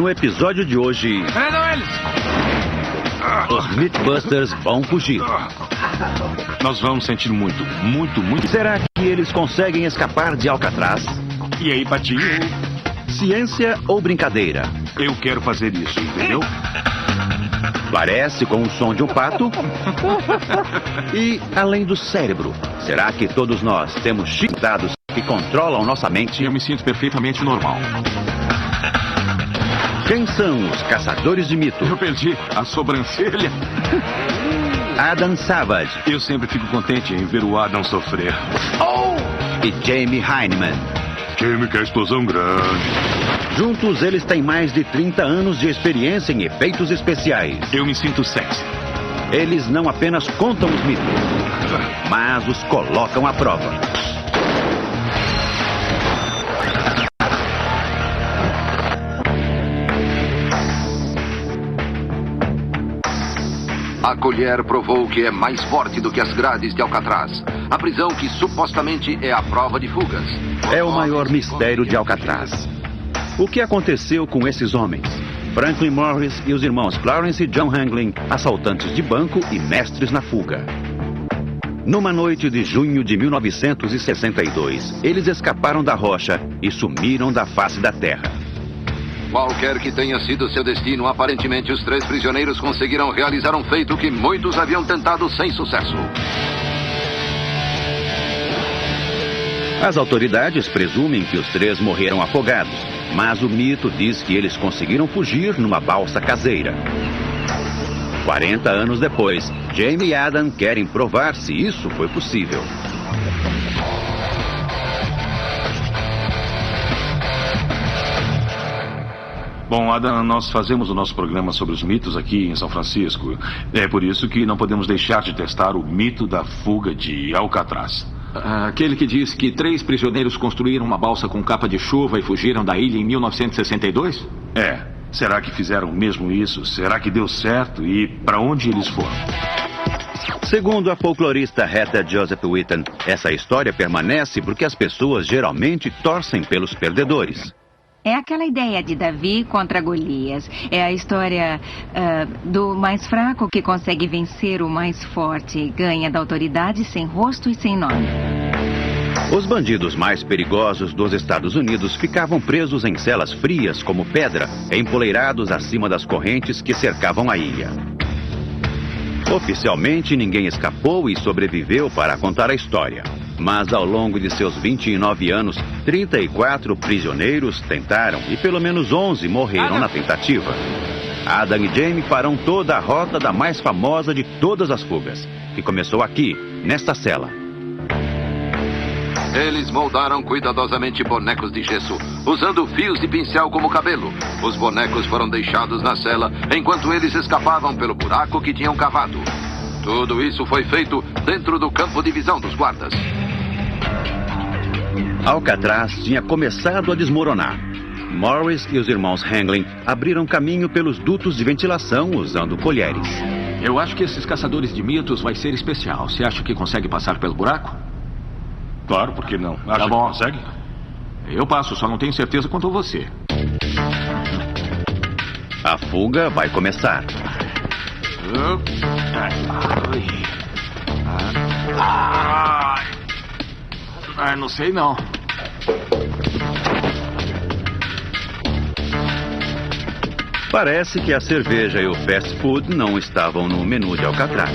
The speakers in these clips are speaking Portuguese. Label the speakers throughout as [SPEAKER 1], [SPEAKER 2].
[SPEAKER 1] No episódio de hoje...
[SPEAKER 2] Prendam eles!
[SPEAKER 1] Os Mythbusters vão fugir.
[SPEAKER 2] Nós vamos sentir muito.
[SPEAKER 1] Será que eles conseguem escapar de Alcatraz?
[SPEAKER 2] E aí, Patinho?
[SPEAKER 1] Ciência ou brincadeira?
[SPEAKER 2] Eu quero fazer isso, entendeu?
[SPEAKER 1] Parece com o som de um pato. E além do cérebro, será que todos nós temos chips que controlam nossa mente?
[SPEAKER 2] Eu me sinto perfeitamente normal.
[SPEAKER 1] Quem são os caçadores de mito?
[SPEAKER 2] Eu perdi a sobrancelha.
[SPEAKER 1] Adam Savage.
[SPEAKER 2] Eu sempre fico contente em ver o Adam sofrer.
[SPEAKER 1] E Jamie Hyneman.
[SPEAKER 2] Química, explosão grande.
[SPEAKER 1] Juntos eles têm mais de 30 anos de experiência em efeitos especiais.
[SPEAKER 2] Eu me sinto sexy.
[SPEAKER 1] Eles não apenas contam os mitos, mas os colocam à prova.
[SPEAKER 3] A colher provou que é mais forte do que as grades de Alcatraz. A prisão que supostamente é a prova de fugas.
[SPEAKER 1] É o maior mistério de Alcatraz. O que aconteceu com esses homens? Franklin Morris e os irmãos Clarence e John Hanglin, assaltantes de banco e mestres na fuga. Numa noite de junho de 1962, eles escaparam da rocha e sumiram da face da terra.
[SPEAKER 3] Qualquer que tenha sido seu destino, aparentemente os 3 prisioneiros conseguiram realizar um feito que muitos haviam tentado sem sucesso.
[SPEAKER 1] As autoridades presumem que os 3 morreram afogados, mas o mito diz que eles conseguiram fugir numa balsa caseira. 40 anos depois, Jamie e Adam querem provar se isso foi possível.
[SPEAKER 2] Bom, Adam, nós fazemos o nosso programa sobre os mitos aqui em São Francisco. É por isso que não podemos deixar de testar o mito da fuga de Alcatraz.
[SPEAKER 4] Aquele que diz que 3 prisioneiros construíram uma balsa com capa de chuva e fugiram da ilha em 1962?
[SPEAKER 2] É. Será que fizeram mesmo isso? Será que deu certo? E para onde eles foram?
[SPEAKER 1] Segundo a folclorista Hetta Joseph Whitten, essa história permanece porque as pessoas geralmente torcem pelos perdedores.
[SPEAKER 5] É aquela ideia de Davi contra Golias. É a história do mais fraco que consegue vencer o mais forte. Ganha da autoridade sem rosto e sem nome.
[SPEAKER 1] Os bandidos mais perigosos dos Estados Unidos ficavam presos em celas frias como pedra, empoleirados acima das correntes que cercavam a ilha. Oficialmente, ninguém escapou e sobreviveu para contar a história. Mas ao longo de seus 29 anos, 34 prisioneiros tentaram e pelo menos 11 morreram na tentativa. Adam e Jamie farão toda a rota da mais famosa de todas as fugas, que começou aqui, nesta cela.
[SPEAKER 3] Eles moldaram cuidadosamente bonecos de gesso, usando fios de pincel como cabelo. Os bonecos foram deixados na cela, enquanto eles escapavam pelo buraco que tinham cavado. Tudo isso foi feito dentro do campo de visão dos guardas.
[SPEAKER 1] Alcatraz tinha começado a desmoronar. Morris e os irmãos Hanglin abriram caminho pelos dutos de ventilação usando colheres.
[SPEAKER 4] Eu acho que esses caçadores de mitos vai ser especial. Você acha que consegue passar pelo buraco?
[SPEAKER 2] Claro, por que não? Acha
[SPEAKER 4] Tá bom.
[SPEAKER 2] que consegue?
[SPEAKER 4] Eu passo, só não tenho certeza quanto a você.
[SPEAKER 1] A fuga vai começar.
[SPEAKER 4] Não sei não.
[SPEAKER 1] Parece que a cerveja e o fast food não estavam no menu de Alcatraz.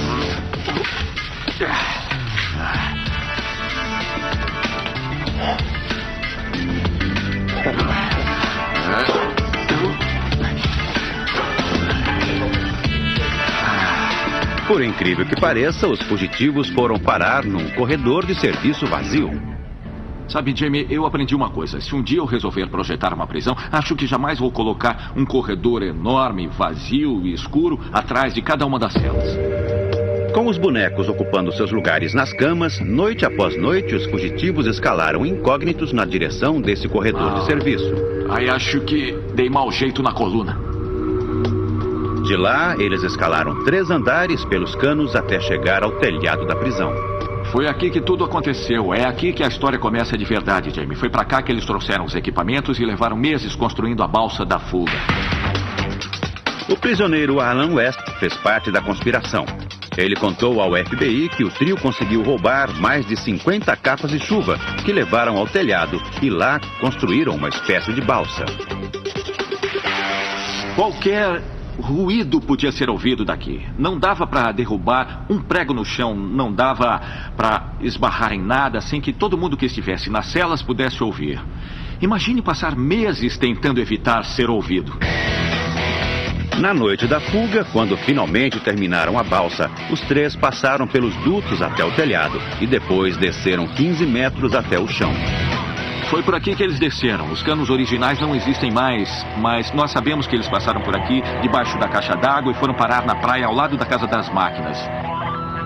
[SPEAKER 1] Por incrível que pareça, os fugitivos foram parar num corredor de serviço vazio.
[SPEAKER 4] Sabe, Jamie, eu aprendi uma coisa. Se um dia eu resolver projetar uma prisão, acho que jamais vou colocar um corredor enorme, vazio e escuro atrás de cada uma das celas.
[SPEAKER 1] Com os bonecos ocupando seus lugares nas camas, noite após noite, os fugitivos escalaram incógnitos na direção desse corredor de serviço.
[SPEAKER 4] Aí acho que dei mau jeito na coluna.
[SPEAKER 1] De lá, eles escalaram 3 andares pelos canos até chegar ao telhado da prisão.
[SPEAKER 4] Foi aqui que tudo aconteceu. É aqui que a história começa de verdade, Jamie. Foi pra cá que eles trouxeram os equipamentos e levaram meses construindo a balsa da fuga.
[SPEAKER 1] O prisioneiro Alan West fez parte da conspiração. Ele contou ao FBI que o trio conseguiu roubar mais de 50 capas de chuva que levaram ao telhado e lá construíram uma espécie de balsa.
[SPEAKER 4] Qualquer ruído podia ser ouvido daqui. Não dava para derrubar um prego no chão, não dava para esbarrar em nada sem que todo mundo que estivesse nas celas pudesse ouvir. Imagine passar meses tentando evitar ser ouvido.
[SPEAKER 1] Na noite da fuga, quando finalmente terminaram a balsa, os três passaram pelos dutos até o telhado e depois desceram 15 metros até o chão.
[SPEAKER 4] Foi por aqui que eles desceram. Os canos originais não existem mais, mas nós sabemos que eles passaram por aqui, debaixo da caixa d'água, e foram parar na praia ao lado da Casa das Máquinas.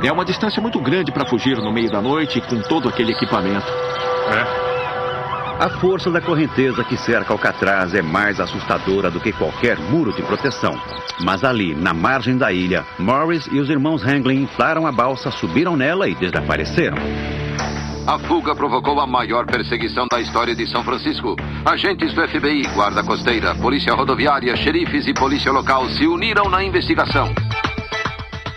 [SPEAKER 4] É uma distância muito grande para fugir no meio da noite com todo aquele equipamento.
[SPEAKER 1] A força da correnteza que cerca Alcatraz é mais assustadora do que qualquer muro de proteção. Mas ali, na margem da ilha, Morris e os irmãos Hangling inflaram a balsa, subiram nela e desapareceram.
[SPEAKER 3] A fuga provocou a maior perseguição da história de São Francisco. Agentes do FBI, guarda costeira, polícia rodoviária, xerifes e polícia local se uniram na investigação.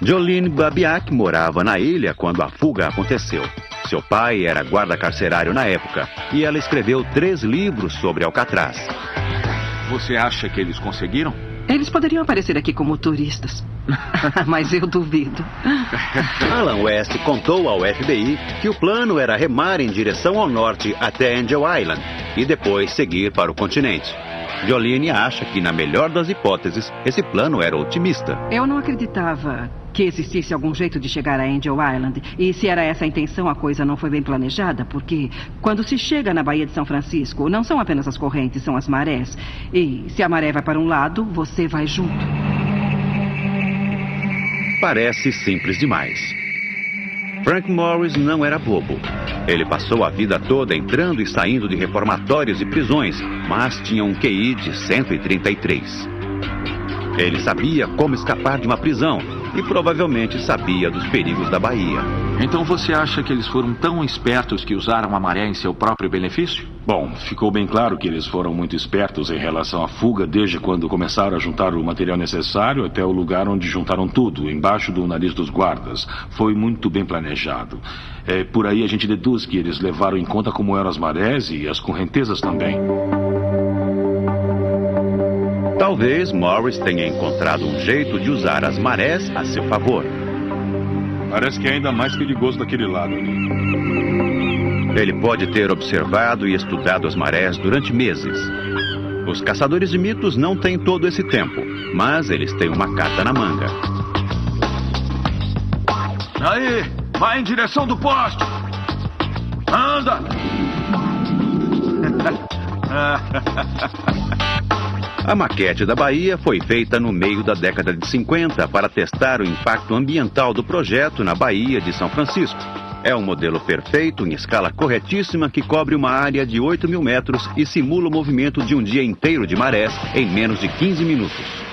[SPEAKER 1] Jolene Babiak morava na ilha quando a fuga aconteceu. Seu pai era guarda carcerário na época e ela escreveu 3 livros sobre Alcatraz.
[SPEAKER 4] Você acha que eles conseguiram?
[SPEAKER 6] Eles poderiam aparecer aqui como turistas, mas eu duvido.
[SPEAKER 1] Alan West contou ao FBI que o plano era remar em direção ao norte até Angel Island e depois seguir para o continente. Jolene acha que, na melhor das hipóteses, esse plano era otimista.
[SPEAKER 6] Eu não acreditava que existisse algum jeito de chegar a Angel Island. E se era essa a intenção, a coisa não foi bem planejada, porque quando se chega na Baía de São Francisco, não são apenas as correntes, são as marés. E se a maré vai para um lado, você vai junto.
[SPEAKER 1] Parece simples demais. Frank Morris não era bobo. Ele passou a vida toda entrando e saindo de reformatórios e prisões, mas tinha um QI de 133. Ele sabia como escapar de uma prisão e provavelmente sabia dos perigos da Baía.
[SPEAKER 4] Então você acha que eles foram tão espertos que usaram a maré em seu próprio benefício?
[SPEAKER 2] Bom, ficou bem claro que eles foram muito espertos em relação à fuga desde quando começaram a juntar o material necessário até o lugar onde juntaram tudo, embaixo do nariz dos guardas. Foi muito bem planejado. Por aí a gente deduz que eles levaram em conta como eram as marés e as correntezas também.
[SPEAKER 1] Talvez Morris tenha encontrado um jeito de usar as marés a seu favor.
[SPEAKER 2] Parece que é ainda mais perigoso daquele lado ali.
[SPEAKER 1] Ele pode ter observado e estudado as marés durante meses. Os caçadores de mitos não têm todo esse tempo, mas eles têm uma carta na manga.
[SPEAKER 4] Aí, vai em direção do poste. Anda!
[SPEAKER 1] A maquete da Baía foi feita no meio da década de 50 para testar o impacto ambiental do projeto na Baía de São Francisco. É um modelo perfeito em escala corretíssima que cobre uma área de 8.000 metros e simula o movimento de um dia inteiro de marés em menos de 15 minutos.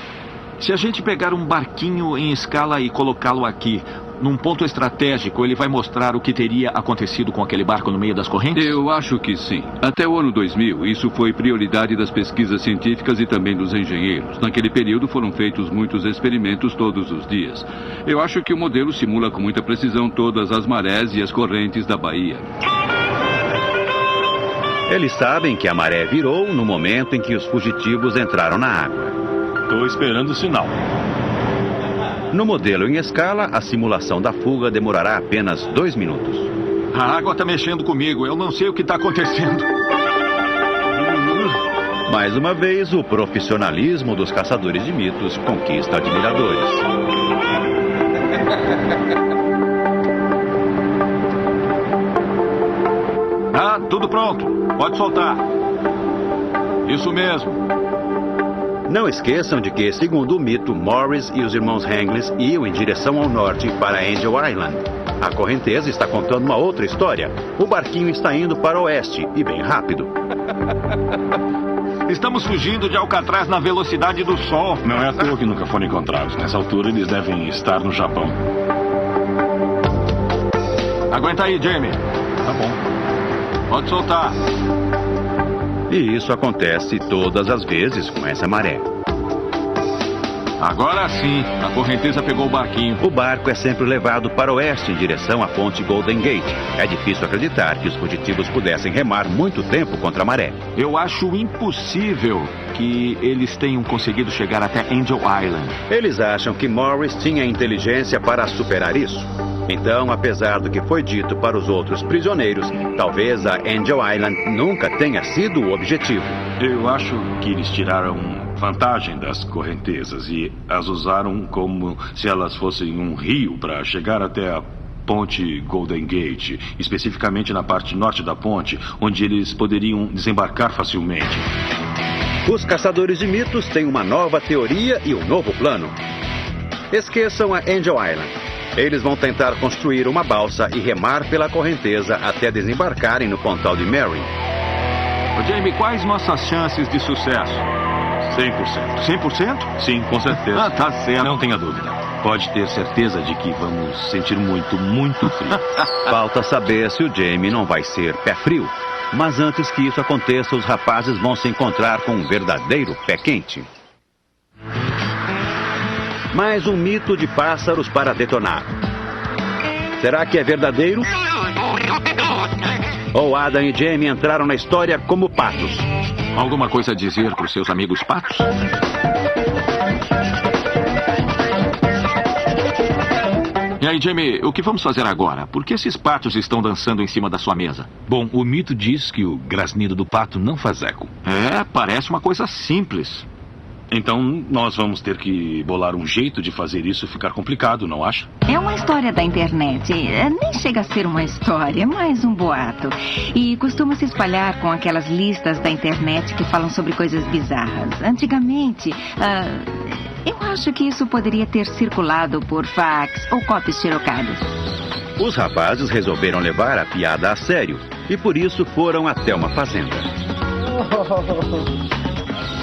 [SPEAKER 4] Se a gente pegar um barquinho em escala e colocá-lo aqui, num ponto estratégico, ele vai mostrar o que teria acontecido com aquele barco no meio das correntes?
[SPEAKER 7] Eu acho que sim. Até o ano 2000, isso foi prioridade das pesquisas científicas e também dos engenheiros. Naquele período foram feitos muitos experimentos todos os dias. Eu acho que o modelo simula com muita precisão todas as marés e as correntes da Baía.
[SPEAKER 1] Eles sabem que a maré virou no momento em que os fugitivos entraram na água.
[SPEAKER 2] Estou esperando o sinal.
[SPEAKER 1] No modelo em escala, a simulação da fuga demorará apenas 2 minutos.
[SPEAKER 4] A água está mexendo comigo. Eu não sei o que está acontecendo.
[SPEAKER 1] Mais uma vez, o profissionalismo dos caçadores de mitos conquista admiradores.
[SPEAKER 4] Ah, tudo pronto. Pode soltar. Isso mesmo.
[SPEAKER 1] Não esqueçam de que, segundo o mito, Morris e os irmãos Hangling iam em direção ao norte para Angel Island. A correnteza está contando uma outra história. O barquinho está indo para o oeste e bem rápido.
[SPEAKER 4] Estamos fugindo de Alcatraz na velocidade do sol.
[SPEAKER 2] Não é à toa que nunca foram encontrados. Nessa altura eles devem estar no Japão.
[SPEAKER 4] Aguenta aí, Jamie.
[SPEAKER 2] Tá bom.
[SPEAKER 4] Pode soltar.
[SPEAKER 1] E isso acontece todas as vezes com essa maré.
[SPEAKER 4] Agora sim, a correnteza pegou o barquinho.
[SPEAKER 1] O barco é sempre levado para o oeste em direção à ponte Golden Gate. É difícil acreditar que os fugitivos pudessem remar muito tempo contra a maré.
[SPEAKER 4] Eu acho impossível que eles tenham conseguido chegar até Angel Island.
[SPEAKER 1] Eles acham que Morris tinha inteligência para superar isso. Então, apesar do que foi dito para os outros prisioneiros, talvez a Angel Island nunca tenha sido o objetivo.
[SPEAKER 2] Eu acho que eles tiraram vantagem das correntezas e as usaram como se elas fossem um rio para chegar até a ponte Golden Gate, especificamente na parte norte da ponte, onde eles poderiam desembarcar facilmente.
[SPEAKER 1] Os caçadores de mitos têm uma nova teoria e um novo plano. Esqueçam a Angel Island. Eles vão tentar construir uma balsa e remar pela correnteza até desembarcarem no pontal de Mary.
[SPEAKER 4] Ô, Jamie, quais nossas chances de sucesso?
[SPEAKER 2] 100%.
[SPEAKER 4] 100%?
[SPEAKER 2] Sim, com certeza.
[SPEAKER 4] Ah, tá certo.
[SPEAKER 2] Não tenha dúvida. Pode ter certeza de que vamos sentir muito, muito frio.
[SPEAKER 1] Falta saber se o Jamie não vai ser pé frio. Mas antes que isso aconteça, os rapazes vão se encontrar com um verdadeiro pé quente. Mais um mito de pássaros para detonar. Será que é verdadeiro? Ou Adam e Jamie entraram na história como patos?
[SPEAKER 4] Alguma coisa a dizer para os seus amigos patos? E aí, Jamie, o que vamos fazer agora? Por que esses patos estão dançando em cima da sua mesa?
[SPEAKER 8] Bom, o mito diz que o grasnido do pato não faz eco.
[SPEAKER 4] É, parece uma coisa simples.
[SPEAKER 2] Então, nós vamos ter que bolar um jeito de fazer isso ficar complicado, não acha?
[SPEAKER 5] É uma história da internet. Nem chega a ser uma história, é mais um boato. E costuma se espalhar com aquelas listas da internet que falam sobre coisas bizarras. Antigamente, eu acho que isso poderia ter circulado por fax ou cópias xerocadas.
[SPEAKER 1] Os rapazes resolveram levar a piada a sério e por isso foram até uma fazenda.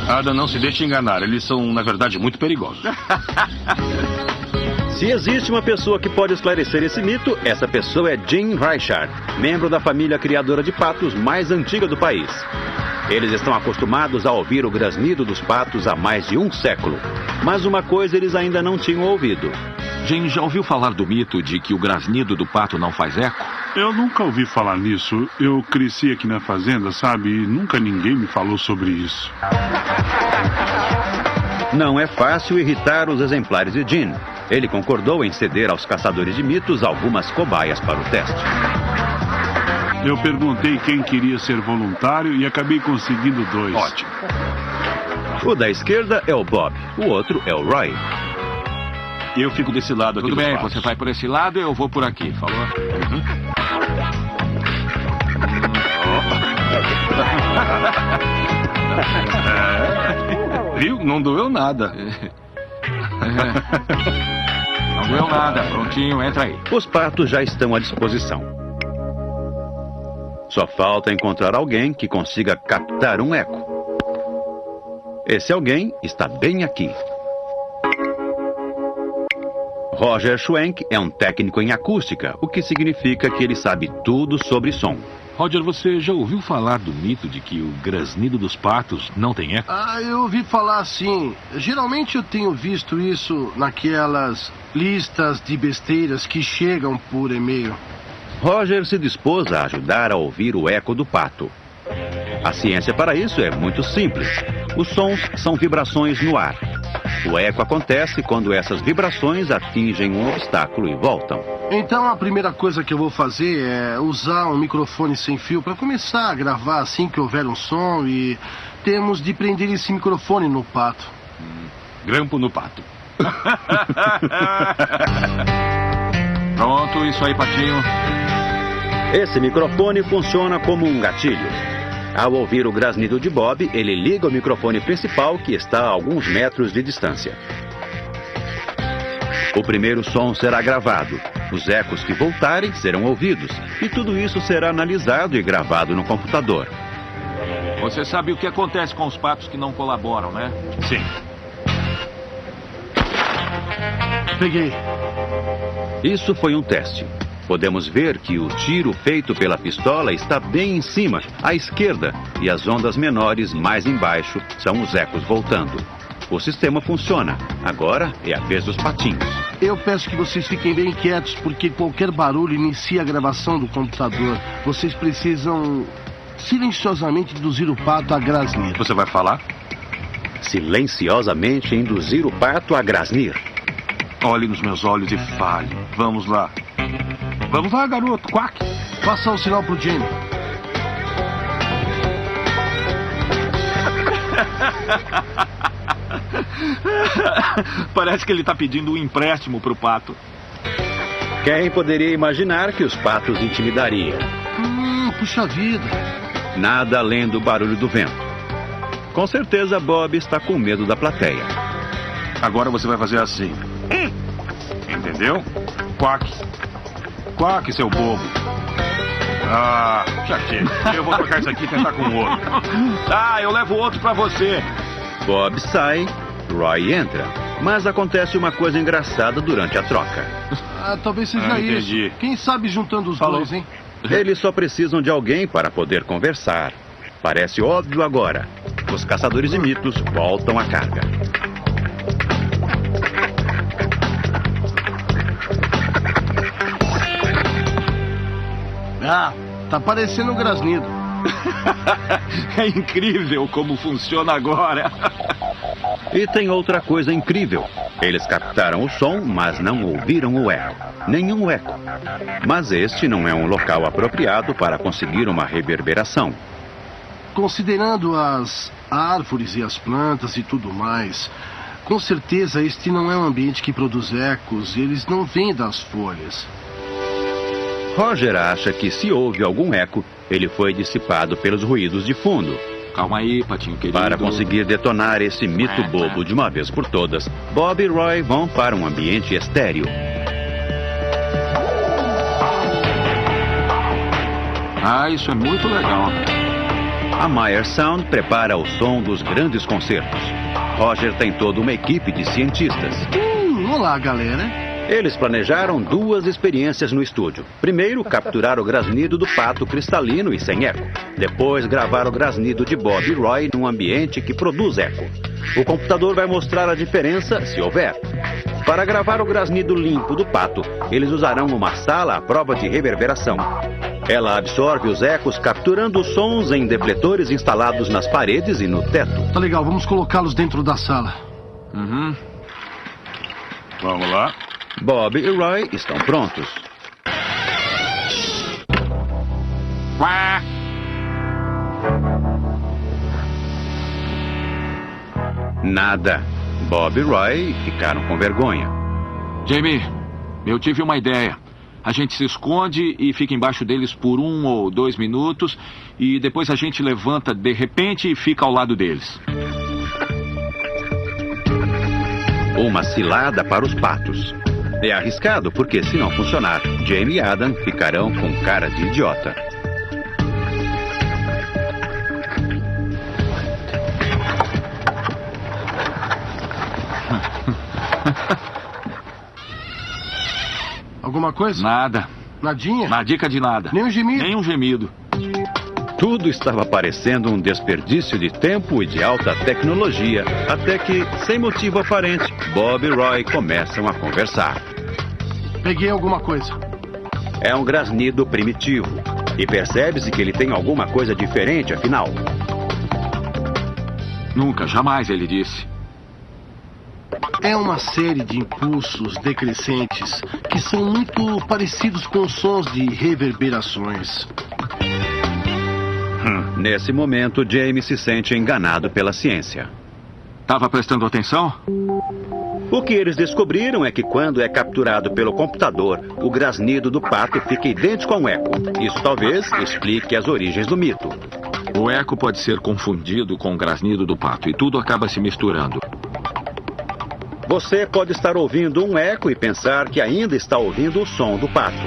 [SPEAKER 2] Adam, não se deixe enganar. Eles são, na verdade, muito perigosos.
[SPEAKER 1] Se existe uma pessoa que pode esclarecer esse mito, essa pessoa é Jim Reichard, membro da família criadora de patos mais antiga do país. Eles estão acostumados a ouvir o grasnido dos patos há mais de um século. Mas uma coisa eles ainda não tinham ouvido.
[SPEAKER 4] Jim, já ouviu falar do mito de que o grasnido do pato não faz eco?
[SPEAKER 9] Eu nunca ouvi falar nisso. Eu cresci aqui na fazenda, sabe? E nunca ninguém me falou sobre isso.
[SPEAKER 1] Não é fácil irritar os exemplares de Jim. Ele concordou em ceder aos caçadores de mitos algumas cobaias para o teste.
[SPEAKER 9] Eu perguntei quem queria ser voluntário e acabei conseguindo 2.
[SPEAKER 2] Ótimo.
[SPEAKER 1] O da esquerda é o Bob, o outro é o Roy.
[SPEAKER 2] Eu fico desse lado aqui.
[SPEAKER 4] Tudo
[SPEAKER 2] dos
[SPEAKER 4] bem,
[SPEAKER 2] patos.
[SPEAKER 4] você vai por esse lado e eu vou por aqui, falou?
[SPEAKER 2] Viu? Não doeu nada.
[SPEAKER 4] Não doeu nada, prontinho, entra aí.
[SPEAKER 1] Os patos já estão à disposição. Só falta encontrar alguém que consiga captar um eco. Esse alguém está bem aqui. Roger Schwenk é um técnico em acústica, o que significa que ele sabe tudo sobre som.
[SPEAKER 8] Roger, você já ouviu falar do mito de que o grasnido dos patos não tem eco?
[SPEAKER 10] Eu ouvi falar sim. Geralmente eu tenho visto isso naquelas listas de besteiras que chegam por e-mail.
[SPEAKER 1] Roger se dispôs a ajudar a ouvir o eco do pato. A ciência para isso é muito simples. Os sons são vibrações no ar. O eco acontece quando essas vibrações atingem um obstáculo e voltam.
[SPEAKER 10] Então a primeira coisa que eu vou fazer é usar um microfone sem fio para começar a gravar assim que houver um som e temos de prender esse microfone no pato.
[SPEAKER 2] Grampo no pato.
[SPEAKER 4] Pronto, isso aí, patinho.
[SPEAKER 1] Esse microfone funciona como um gatilho. Ao ouvir o grasnido de Bob, ele liga o microfone principal que está a alguns metros de distância. O primeiro som será gravado. Os ecos que voltarem serão ouvidos. E tudo isso será analisado e gravado no computador.
[SPEAKER 4] Você sabe o que acontece com os patos que não colaboram, né?
[SPEAKER 2] Sim.
[SPEAKER 10] Peguei.
[SPEAKER 1] Isso foi um teste. Podemos ver que o tiro feito pela pistola está bem em cima, à esquerda, e as ondas menores, mais embaixo, são os ecos voltando. O sistema funciona. Agora é a vez dos patinhos.
[SPEAKER 10] Eu peço que vocês fiquem bem quietos, porque qualquer barulho inicia a gravação do computador. Vocês precisam silenciosamente induzir o pato a grasnir.
[SPEAKER 2] Você vai falar?
[SPEAKER 1] Silenciosamente induzir o pato a grasnir.
[SPEAKER 2] Olhe nos meus olhos e fale. Vamos lá. Vamos lá, garoto. Quack.
[SPEAKER 10] Faça um sinal pro Jamie.
[SPEAKER 4] Parece que ele está pedindo um empréstimo pro pato.
[SPEAKER 1] Quem poderia imaginar que os patos intimidariam?
[SPEAKER 10] Puxa vida.
[SPEAKER 1] Nada além do barulho do vento. Com certeza Bob está com medo da plateia.
[SPEAKER 2] Agora você vai fazer assim. Entendeu? Quack. Quack, seu bobo. Ah, já chega. Eu vou trocar isso aqui e tentar com o outro.
[SPEAKER 4] Ah, eu levo outro pra você.
[SPEAKER 1] Bob sai, Roy entra. Mas acontece uma coisa engraçada durante a troca.
[SPEAKER 10] Talvez seja isso. Quem sabe juntando os dois, hein?
[SPEAKER 1] Eles só precisam de alguém para poder conversar. Parece óbvio agora. Os caçadores de mitos voltam à carga.
[SPEAKER 10] Tá parecendo um grasnido.
[SPEAKER 4] É incrível como funciona agora.
[SPEAKER 1] E tem outra coisa incrível. Eles captaram o som, mas não ouviram o eco. Nenhum eco. Mas este não é um local apropriado para conseguir uma reverberação.
[SPEAKER 10] Considerando as árvores e as plantas e tudo mais, com certeza este não é um ambiente que produz ecos e eles não vêm das folhas.
[SPEAKER 1] Roger acha que se houve algum eco, ele foi dissipado pelos ruídos de fundo.
[SPEAKER 4] Calma aí, patinho querido.
[SPEAKER 1] Para conseguir detonar esse mito bobo de uma vez por todas, Bob e Roy vão para um ambiente estéril.
[SPEAKER 4] Ah, isso é muito legal.
[SPEAKER 1] A Meyer Sound prepara o som dos grandes concertos. Roger tem toda uma equipe de cientistas.
[SPEAKER 10] Olá, galera.
[SPEAKER 1] Eles planejaram 2 experiências no estúdio. Primeiro, capturar o grasnido do pato cristalino e sem eco. Depois, gravar o grasnido de Bob e Roy num ambiente que produz eco. O computador vai mostrar a diferença, se houver. Para gravar o grasnido limpo do pato, eles usarão uma sala à prova de reverberação. Ela absorve os ecos, capturando os sons em defletores instalados nas paredes e no teto.
[SPEAKER 10] Tá legal, vamos colocá-los dentro da sala.
[SPEAKER 2] Vamos lá.
[SPEAKER 1] Bob e Roy estão prontos. Nada. Bob e Roy ficaram com vergonha.
[SPEAKER 4] Jamie, eu tive uma ideia. A gente se esconde e fica embaixo deles por 1 ou 2 minutos e depois a gente levanta de repente e fica ao lado deles.
[SPEAKER 1] Uma cilada para os patos. É arriscado porque, se não funcionar, Jamie e Adam ficarão com cara de idiota.
[SPEAKER 10] Alguma coisa?
[SPEAKER 4] Nada.
[SPEAKER 10] Nadinha?
[SPEAKER 4] Na dica de nada.
[SPEAKER 10] Nem um gemido?
[SPEAKER 4] Nem um gemido.
[SPEAKER 1] Tudo estava parecendo um desperdício de tempo e de alta tecnologia, até que, sem motivo aparente, Bob e Roy começam a conversar.
[SPEAKER 10] Peguei alguma coisa.
[SPEAKER 1] É um grasnido primitivo, e percebe-se que ele tem alguma coisa diferente, afinal.
[SPEAKER 4] Nunca, jamais, ele disse.
[SPEAKER 10] É uma série de impulsos decrescentes que são muito parecidos com sons de reverberações.
[SPEAKER 1] Nesse momento, Jamie se sente enganado pela ciência.
[SPEAKER 4] Estava prestando atenção?
[SPEAKER 1] O que eles descobriram é que quando é capturado pelo computador, o grasnido do pato fica idêntico a um eco. Isso talvez explique as origens do mito.
[SPEAKER 4] O eco pode ser confundido com o grasnido do pato e tudo acaba se misturando.
[SPEAKER 1] Você pode estar ouvindo um eco e pensar que ainda está ouvindo o som do pato.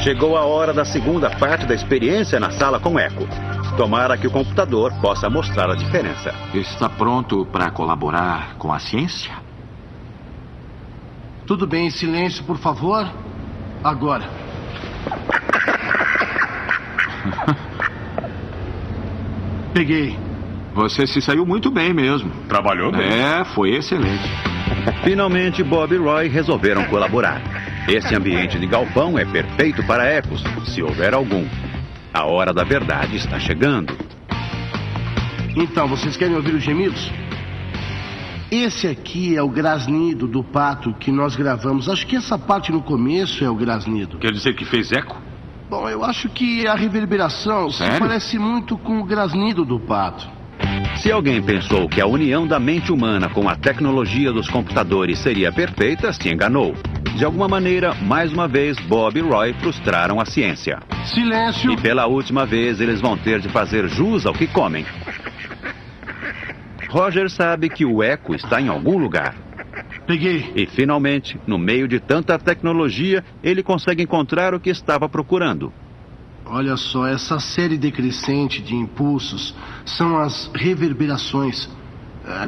[SPEAKER 1] Chegou a hora da segunda parte da experiência na sala com eco. Tomara que o computador possa mostrar a diferença.
[SPEAKER 4] Está pronto para colaborar com a ciência?
[SPEAKER 10] Tudo bem, silêncio, por favor. Agora. Peguei.
[SPEAKER 4] Você se saiu muito bem mesmo.
[SPEAKER 2] Trabalhou bem.
[SPEAKER 4] Foi excelente.
[SPEAKER 1] Finalmente, Bob e Roy resolveram colaborar. Esse ambiente de galpão é perfeito para ecos, se houver algum. A hora da verdade está chegando.
[SPEAKER 10] Então, vocês querem ouvir os gemidos? Esse aqui é o grasnido do pato que nós gravamos. Acho que essa parte no começo é o grasnido.
[SPEAKER 2] Quer dizer que fez eco?
[SPEAKER 10] Bom, eu acho que a reverberação se parece muito com o grasnido do pato.
[SPEAKER 1] Se alguém pensou que a união da mente humana com a tecnologia dos computadores seria perfeita, se enganou. De alguma maneira, mais uma vez, Bob e Roy frustraram a ciência.
[SPEAKER 10] Silêncio!
[SPEAKER 1] E pela última vez, eles vão ter de fazer jus ao que comem. Roger sabe que o eco está em algum lugar.
[SPEAKER 10] Peguei.
[SPEAKER 1] E finalmente, no meio de tanta tecnologia, ele consegue encontrar o que estava procurando.
[SPEAKER 10] Olha só, essa série decrescente de impulsos são as reverberações.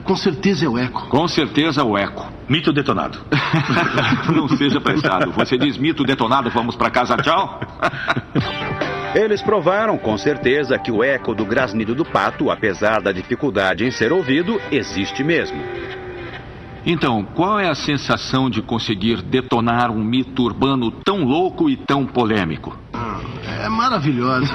[SPEAKER 10] Com certeza é o eco.
[SPEAKER 4] Com certeza o eco.
[SPEAKER 2] Mito detonado.
[SPEAKER 4] Não seja apressado. Você diz mito detonado, vamos pra casa, tchau?
[SPEAKER 1] Eles provaram com certeza que o eco do grasnido do pato, apesar da dificuldade em ser ouvido, existe mesmo.
[SPEAKER 4] Então, qual é a sensação de conseguir detonar um mito urbano tão louco e tão polêmico?
[SPEAKER 10] É maravilhosa.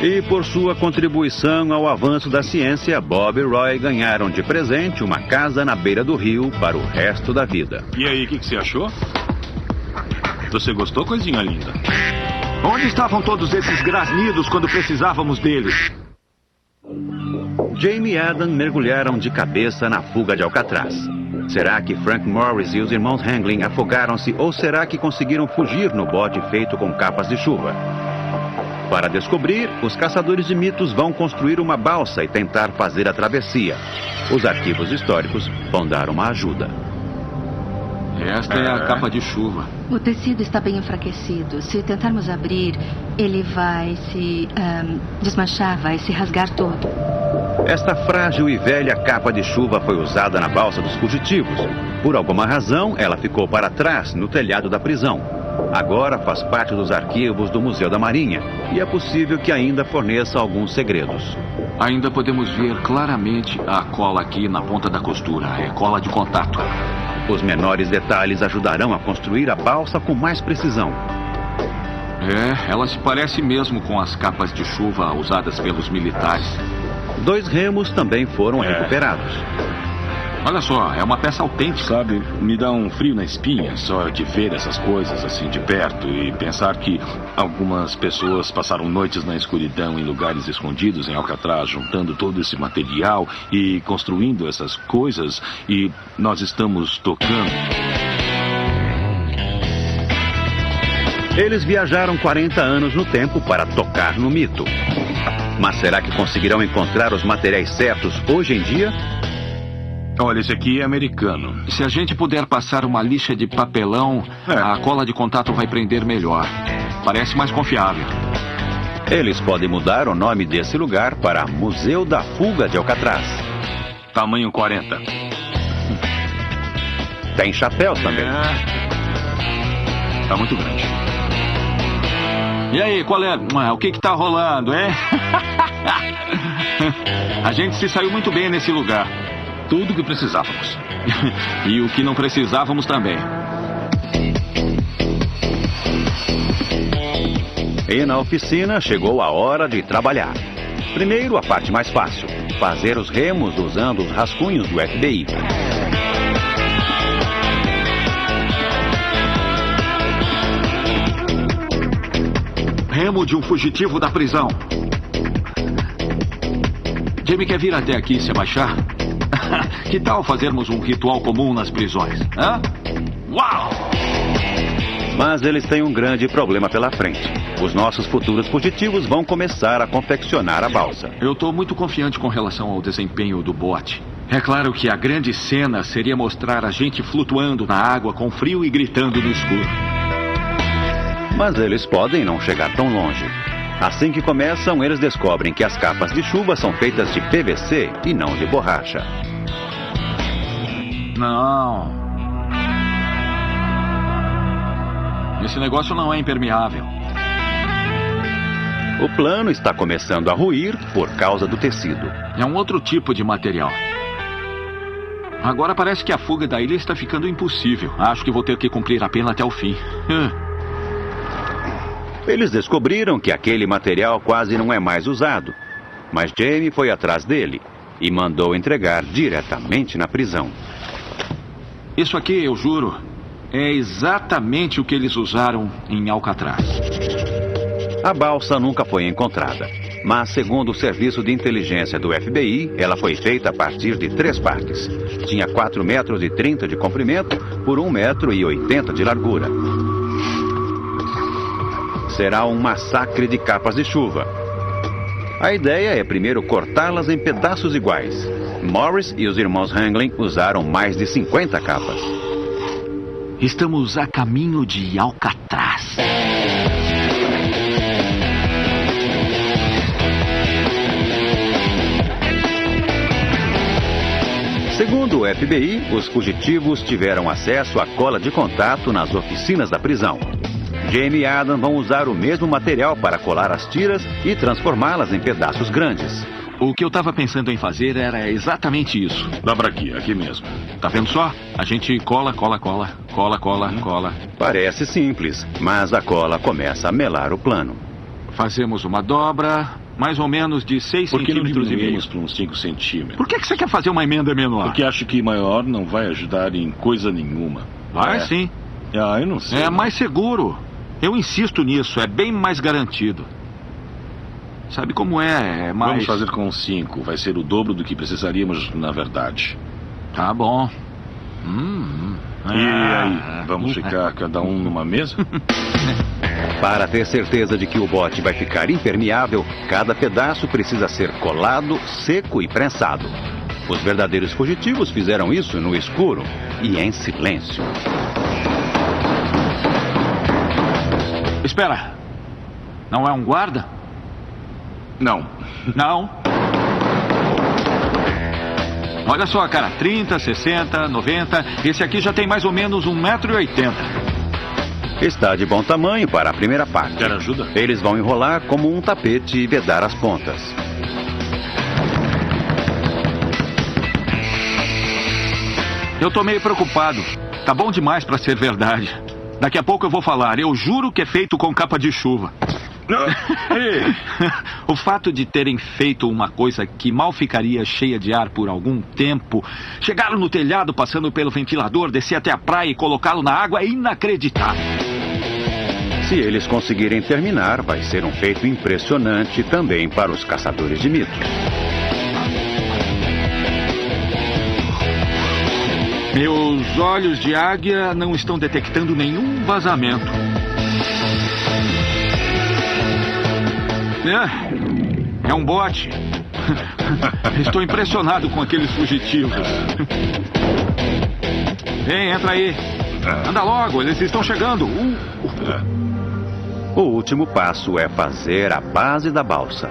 [SPEAKER 1] E por sua contribuição ao avanço da ciência, Bob e Roy ganharam de presente uma casa na beira do rio para o resto da vida.
[SPEAKER 2] E aí, o que você achou? Você gostou, coisinha linda?
[SPEAKER 4] Onde estavam todos esses grasnidos quando precisávamos deles?
[SPEAKER 1] Jamie e Adam mergulharam de cabeça na fuga de Alcatraz. Será que Frank Morris e os irmãos Hangling afogaram-se ou será que conseguiram fugir no bote feito com capas de chuva? Para descobrir, os caçadores de mitos vão construir uma balsa e tentar fazer a travessia. Os arquivos históricos vão dar uma ajuda.
[SPEAKER 4] Esta é a capa de chuva.
[SPEAKER 5] O tecido está bem enfraquecido. Se tentarmos abrir, ele vai se desmanchar, vai se rasgar todo.
[SPEAKER 1] Esta frágil e velha capa de chuva foi usada na balsa dos fugitivos. Por alguma razão, ela ficou para trás, no telhado da prisão. Agora faz parte dos arquivos do Museu da Marinha e é possível que ainda forneça alguns segredos.
[SPEAKER 4] Ainda podemos ver claramente a cola aqui na ponta da costura. É cola de contato.
[SPEAKER 1] Os menores detalhes ajudarão a construir a balsa com mais precisão.
[SPEAKER 4] Ela se parece mesmo com as capas de chuva usadas pelos militares.
[SPEAKER 1] 2 remos também foram recuperados.
[SPEAKER 4] Olha só, é uma peça autêntica.
[SPEAKER 2] Sabe, me dá um frio na espinha só de ver essas coisas assim de perto e pensar que algumas pessoas passaram noites na escuridão em lugares escondidos em Alcatraz, juntando todo esse material e construindo essas coisas e nós estamos tocando.
[SPEAKER 1] Eles viajaram 40 anos no tempo para tocar no mito. Mas será que conseguirão encontrar os materiais certos hoje em dia?
[SPEAKER 2] Olha, esse aqui é americano.
[SPEAKER 4] Se a gente puder passar uma lixa de papelão, a cola de contato vai prender melhor. Parece mais confiável.
[SPEAKER 1] Eles podem mudar o nome desse lugar para Museu da Fuga de Alcatraz.
[SPEAKER 2] Tamanho 40.
[SPEAKER 1] Tem chapéus também.
[SPEAKER 2] Tá muito grande.
[SPEAKER 4] E aí, qual é? O que tá rolando, hein? A gente se saiu muito bem nesse lugar.
[SPEAKER 2] Tudo que precisávamos.
[SPEAKER 4] E o que não precisávamos também.
[SPEAKER 1] E na oficina chegou a hora de trabalhar. Primeiro, a parte mais fácil. Fazer os remos usando os rascunhos do FBI.
[SPEAKER 4] Remo de um fugitivo da prisão. Jamie quer vir até aqui se abaixar? Que tal fazermos um ritual comum nas prisões? Hã? Uau!
[SPEAKER 1] Mas eles têm um grande problema pela frente. Os nossos futuros fugitivos vão começar a confeccionar a balsa.
[SPEAKER 4] Eu estou muito confiante com relação ao desempenho do bote. É claro que a grande cena seria mostrar a gente flutuando na água com frio e gritando no escuro.
[SPEAKER 1] Mas eles podem não chegar tão longe. Assim que começam, eles descobrem que as capas de chuva são feitas de PVC e não de borracha.
[SPEAKER 4] Não. Esse negócio não é impermeável.
[SPEAKER 1] O plano está começando a ruir por causa do tecido.
[SPEAKER 4] É um outro tipo de material. Agora parece que a fuga da ilha está ficando impossível. Acho que vou ter que cumprir a pena até o fim.
[SPEAKER 1] Eles descobriram que aquele material quase não é mais usado. Mas Jamie foi atrás dele e mandou entregar diretamente na prisão.
[SPEAKER 4] Isso aqui, eu juro, é exatamente o que eles usaram em Alcatraz.
[SPEAKER 1] A balsa nunca foi encontrada, mas segundo o serviço de inteligência do FBI, ela foi feita a partir de 3 partes. Tinha 4,30 metros de comprimento por 1,80 metro de largura. Será um massacre de capas de chuva. A ideia é primeiro cortá-las em pedaços iguais. Morris e os irmãos Hangling usaram mais de 50 capas.
[SPEAKER 4] Estamos a caminho de Alcatraz.
[SPEAKER 1] Segundo o FBI, os fugitivos tiveram acesso à cola de contato nas oficinas da prisão. Jamie e Adam vão usar o mesmo material para colar as tiras e transformá-las em pedaços grandes.
[SPEAKER 4] O que eu estava pensando em fazer era exatamente isso.
[SPEAKER 2] Dá pra aqui mesmo.
[SPEAKER 4] Tá vendo só? A gente cola.
[SPEAKER 1] Parece simples, mas a cola começa a melar o plano.
[SPEAKER 4] Fazemos uma dobra, mais ou menos de 6
[SPEAKER 2] Por que não
[SPEAKER 4] centímetros e meio.
[SPEAKER 2] diminuímos para uns 5 centímetros?
[SPEAKER 4] Por que você quer fazer uma emenda menor?
[SPEAKER 2] Porque acho que maior não vai ajudar em coisa nenhuma.
[SPEAKER 4] Vai sim.
[SPEAKER 2] Eu não sei.
[SPEAKER 4] É mais seguro. Eu insisto nisso, é bem mais garantido. Sabe como é mais...
[SPEAKER 2] Vamos fazer com 5. Vai ser o dobro do que precisaríamos, na verdade.
[SPEAKER 4] Tá bom.
[SPEAKER 2] E aí, vamos ficar cada um numa mesa?
[SPEAKER 1] Para ter certeza de que o bote vai ficar impermeável, cada pedaço precisa ser colado, seco e prensado. Os verdadeiros fugitivos fizeram isso no escuro e em silêncio.
[SPEAKER 4] Espera. Não é um guarda?
[SPEAKER 2] Não.
[SPEAKER 4] Não? Olha só, cara. 30, 60, 90. Esse aqui já tem mais ou menos 1,80 m.
[SPEAKER 1] Está de bom tamanho para a primeira parte.
[SPEAKER 2] Quer ajuda?
[SPEAKER 1] Eles vão enrolar como um tapete e vedar as pontas.
[SPEAKER 4] Eu tô meio preocupado. Tá bom demais pra ser verdade. Daqui a pouco eu vou falar. Eu juro que é feito com capa de chuva. O fato de terem feito uma coisa que mal ficaria cheia de ar por algum tempo, chegaram no telhado passando pelo ventilador, descer até a praia e colocá-lo na água é inacreditável.
[SPEAKER 1] Se eles conseguirem terminar, vai ser um feito impressionante também para os caçadores de mitos.
[SPEAKER 4] Meus olhos de águia não estão detectando nenhum vazamento. É um bote. Estou impressionado com aqueles fugitivos. Vem, entra aí. Anda logo, eles estão chegando.
[SPEAKER 1] O último passo é fazer a base da balsa.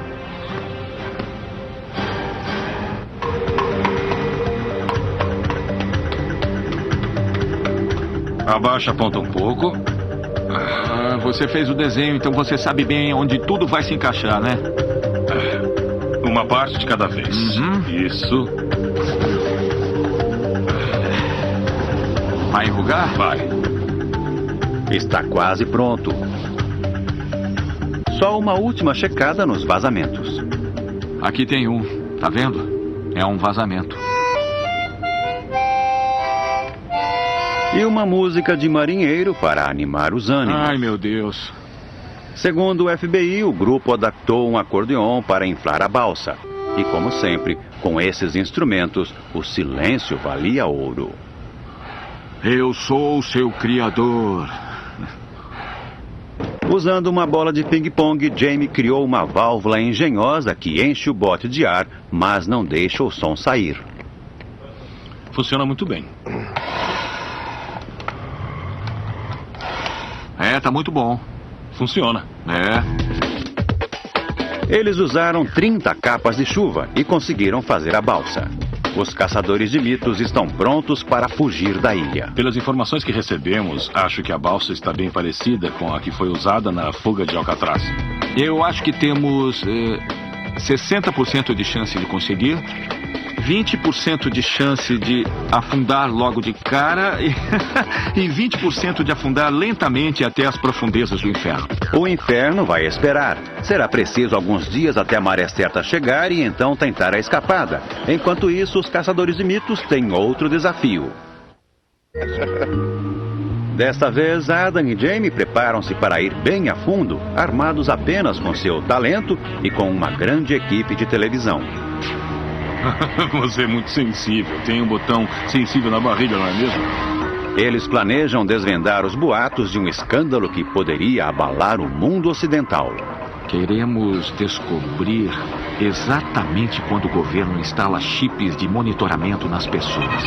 [SPEAKER 2] Abaixa a ponta um pouco.
[SPEAKER 4] Você fez o desenho, então você sabe bem onde tudo vai se encaixar, né?
[SPEAKER 2] Uma parte de cada vez. Isso.
[SPEAKER 4] Vai enrugar?
[SPEAKER 2] Vai.
[SPEAKER 1] Está quase pronto. Só uma última checada nos vazamentos.
[SPEAKER 4] Aqui tem um, tá vendo? É um vazamento.
[SPEAKER 1] E uma música de marinheiro para animar os ânimos.
[SPEAKER 4] Ai, meu Deus.
[SPEAKER 1] Segundo o FBI, o grupo adaptou um acordeon para inflar a balsa. E como sempre, com esses instrumentos, o silêncio valia ouro.
[SPEAKER 4] Eu sou seu criador.
[SPEAKER 1] Usando uma bola de ping-pong, Jamie criou uma válvula engenhosa que enche o bote de ar, mas não deixa o som sair.
[SPEAKER 2] Funciona muito bem.
[SPEAKER 4] Tá muito bom.
[SPEAKER 2] Funciona.
[SPEAKER 1] Eles usaram 30 capas de chuva e conseguiram fazer a balsa. Os caçadores de mitos estão prontos para fugir da ilha.
[SPEAKER 2] Pelas informações que recebemos, acho que a balsa está bem parecida com a que foi usada na fuga de Alcatraz.
[SPEAKER 4] Eu acho que temos 60% de chance de conseguir, 20% de chance de afundar logo de cara e 20% de afundar lentamente até as profundezas do inferno.
[SPEAKER 1] O inferno vai esperar. Será preciso alguns dias até a maré certa chegar e então tentar a escapada. Enquanto isso, os caçadores de mitos têm outro desafio. Desta vez, Adam e Jamie preparam-se para ir bem a fundo, armados apenas com seu talento e com uma grande equipe de televisão.
[SPEAKER 2] Você é muito sensível. Tem um botão sensível na barriga, não é mesmo?
[SPEAKER 1] Eles planejam desvendar os boatos de um escândalo que poderia abalar o mundo ocidental.
[SPEAKER 4] Queremos descobrir exatamente quando o governo instala chips de monitoramento nas pessoas.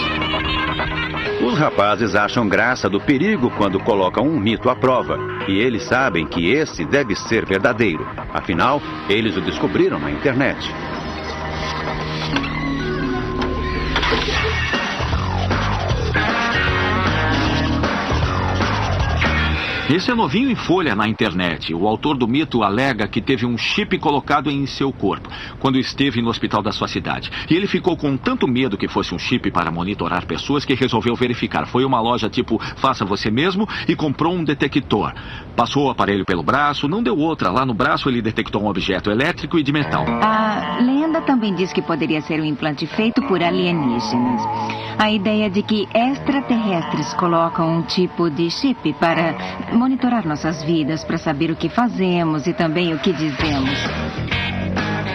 [SPEAKER 1] Os rapazes acham graça do perigo quando colocam um mito à prova. E eles sabem que esse deve ser verdadeiro. Afinal, eles o descobriram na internet.
[SPEAKER 4] Esse é novinho em folha na internet. O autor do mito alega que teve um chip colocado em seu corpo quando esteve no hospital da sua cidade. E ele ficou com tanto medo que fosse um chip para monitorar pessoas que resolveu verificar. Foi uma loja tipo faça você mesmo e comprou um detector. Passou o aparelho pelo braço, não deu outra. Lá no braço ele detectou um objeto elétrico e de metal.
[SPEAKER 5] A lenda também diz que poderia ser um implante feito por alienígenas. A ideia de que extraterrestres colocam um tipo de chip para monitorar nossas vidas, para saber o que fazemos e também o que dizemos.